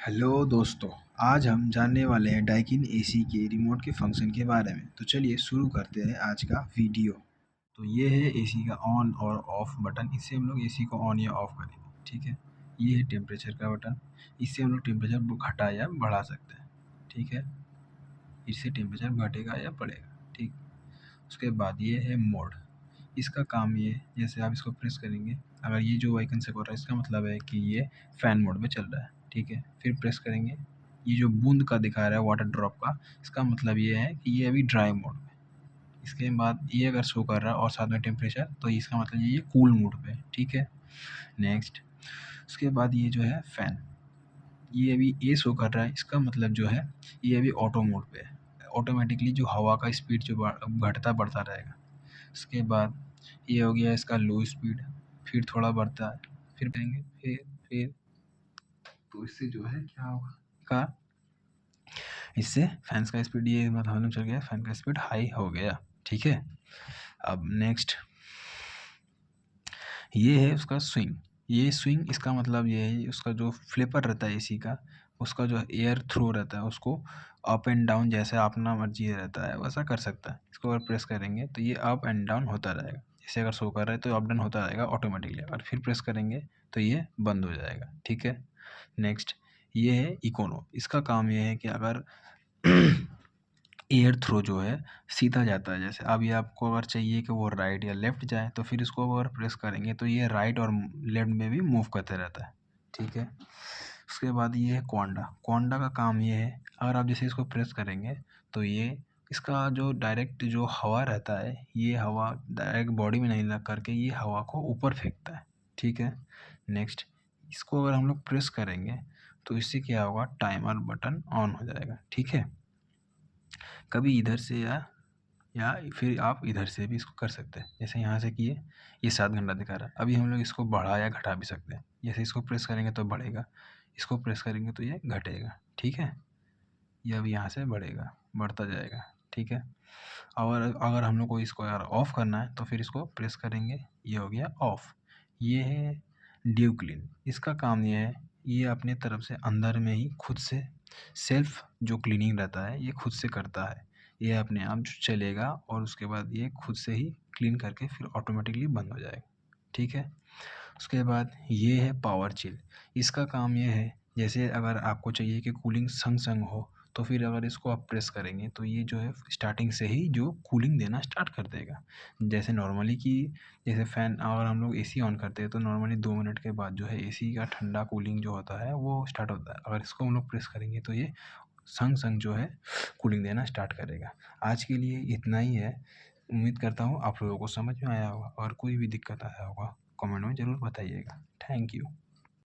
Hello दोस्तों, आज हम जानने वाले हैं डाइकिन एसी के रिमोट के फंक्शन के बारे में। तो चलिए शुरू करते हैं आज का वीडियो। तो ये है एसी का ऑन और ऑफ बटन। इससे हम लोग एसी को ऑन या ऑफ करेंगे, ठीक है। ये है टेम्परेचर का बटन। इससे हम लोग टेम्परेचर घटा या बढ़ा सकते हैं, ठीक है। इससे टेम्परेचर घटेगा या बढ़ेगा, ठीक। उसके बाद ये है मोड। इसका काम ये, जैसे आप इसको प्रेस करेंगे, अगर ये जो आइकन से हो रहा है इसका मतलब है कि ये फ़ैन मोड में चल रहा है, ठीक है। फिर प्रेस करेंगे, ये जो बूंद का दिखा रहा है वाटर ड्रॉप का, इसका मतलब ये है कि ये अभी ड्राई मोड में। इसके बाद ये अगर शो कर रहा है और साथ में टेम्परेचर, तो इसका मतलब ये कूल मोड पे है, ठीक है। नेक्स्ट, उसके बाद ये जो है फ़ैन, ये अभी ये शो कर रहा है, इसका मतलब जो है ये अभी ऑटो मोड पे है। ऑटोमेटिकली जो हवा का स्पीड जो घटता बढ़ता रहेगा। उसके बाद ये हो गया इसका लो स्पीड, फिर थोड़ा बढ़ता है, फिर करेंगे, फिर तो इससे जो है क्या होगा का, इससे फैंस का स्पीड ये मतलब चल गया, फैन का स्पीड हाई हो गया, ठीक है। अब नेक्स्ट ये है उसका स्विंग। ये स्विंग इसका मतलब ये है, उसका जो फ्लिपर रहता है एसी का, उसका जो एयर थ्रो रहता है उसको अप एंड डाउन जैसे अपना मर्जी रहता है वैसा कर सकता है। इसको अगर प्रेस करेंगे तो ये अप एंड डाउन होता रहेगा। जैसे अगर शो कर रहा है तो अप डाउन होता रहेगा ऑटोमेटिकली, और फिर प्रेस करेंगे तो ये बंद हो जाएगा, ठीक है। नेक्स्ट ये है इकोनो। इसका काम ये है कि अगर एयर थ्रो जो है सीधा जाता है, जैसे अब ये आपको अगर चाहिए कि वो राइट या लेफ़्ट जाए, तो फिर इसको अगर प्रेस करेंगे तो ये राइट और लेफ़्ट में भी मूव करते रहता है, ठीक है। उसके बाद ये है क्वांडा। क्वांडा का काम ये है, अगर आप जैसे इसको प्रेस करेंगे तो ये इसका जो डायरेक्ट जो हवा रहता है, ये हवा डायरेक्ट बॉडी में नहीं लग करके ये हवा को ऊपर फेंकता है, ठीक है। नेक्स्ट, इसको अगर हम लोग प्रेस करेंगे तो इससे क्या होगा, टाइमर बटन ऑन हो जाएगा, ठीक है। कभी इधर से या फिर आप इधर से भी इसको कर सकते हैं। जैसे यहाँ से किए, ये 7 घंटा दिखा रहा है। अभी हम लोग इसको बढ़ा या घटा भी सकते हैं। जैसे इसको प्रेस करेंगे तो बढ़ेगा, इसको प्रेस करेंगे तो ये घटेगा, ठीक है। ये अब यहाँ से बढ़ेगा, बढ़ता जाएगा, ठीक है। और अगर हम लोग को इसको अगर ऑफ़ करना है तो फिर इसको प्रेस करेंगे, ये हो गया ऑफ़। ये है ड्यू क्लीन। इसका काम ये है, ये अपने तरफ से अंदर में ही खुद से सेल्फ जो क्लीनिंग रहता है ये खुद से करता है। ये अपने आप चलेगा और उसके बाद ये खुद से ही क्लीन करके फिर ऑटोमेटिकली बंद हो जाएगा, ठीक है। उसके बाद ये है पावर चिल। इसका काम ये है, जैसे अगर आपको चाहिए कि कूलिंग संग संग हो, तो फिर अगर इसको आप प्रेस करेंगे तो ये जो है स्टार्टिंग से ही जो कूलिंग देना स्टार्ट कर देगा। जैसे नॉर्मली कि जैसे फ़ैन अगर हम लोग एसी ऑन करते हैं तो नॉर्मली 2 मिनट के बाद जो है एसी का ठंडा कूलिंग जो होता है वो स्टार्ट होता है। अगर इसको हम लोग प्रेस करेंगे तो ये संग संग जो है कूलिंग देना स्टार्ट करेगा। आज के लिए इतना ही है। उम्मीद करता हूँ आप लोगों को समझ में आया होगा, और कोई भी दिक्कत आया होगा कमेंट में ज़रूर बताइएगा। Thank you.